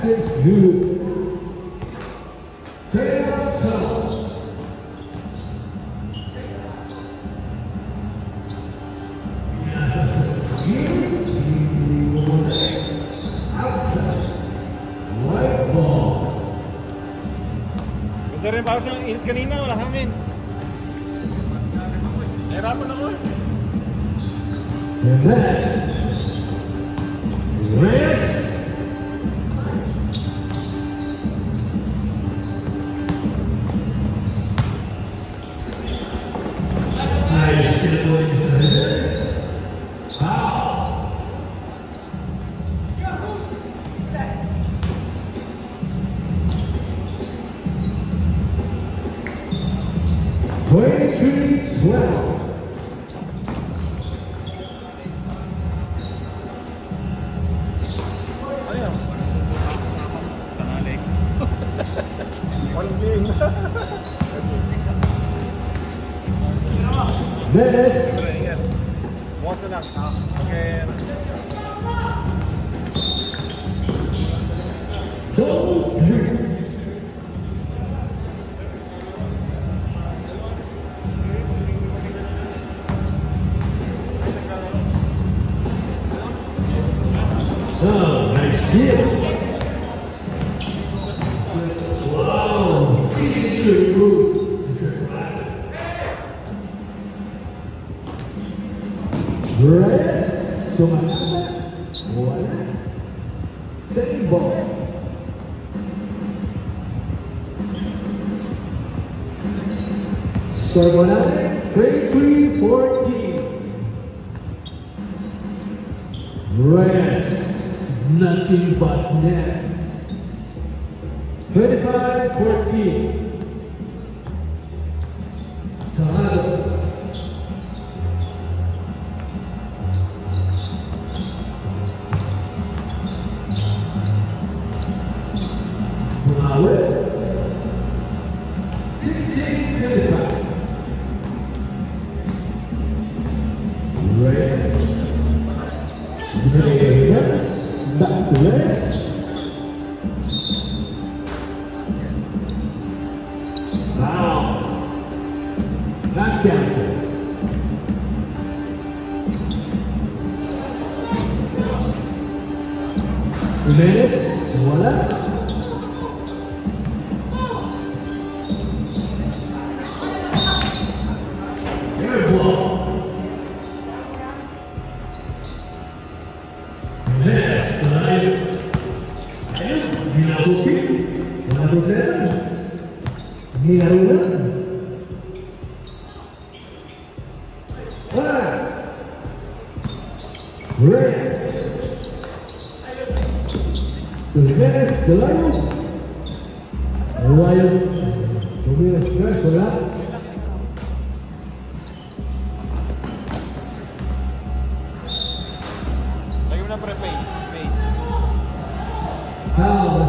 is good. Tails up. Outside. White ball. Ganda rin pa siyang init kanina, wala hangin. Nahirapan ako eh. And that's Reyes. Nice hit points to Reyes. Foul. (23-12). Ano yun? Sa nalik. One game. Reyes. Ingat. Bukas na lang. Okay. Double three. Oh, nice hit. Wow, signature move. Reyes, sumanasa, wala. Same ball. Score mo natin, 33-14. Reyes, nothing but net. 25-14. Toronto. Bumawi. 16-25. Reyes. Reyes. Back to Reyes. Foul. Not counted. Reyes. Wala. Air ball. Reyes. Ayun. Ayun. Minabukin. Wala problema. Minarunan. Wala. Reyes. Reyes. Delayo. Delayo. Tumira stress. Wala. Lagi mo na pre-paint. Paint. Foul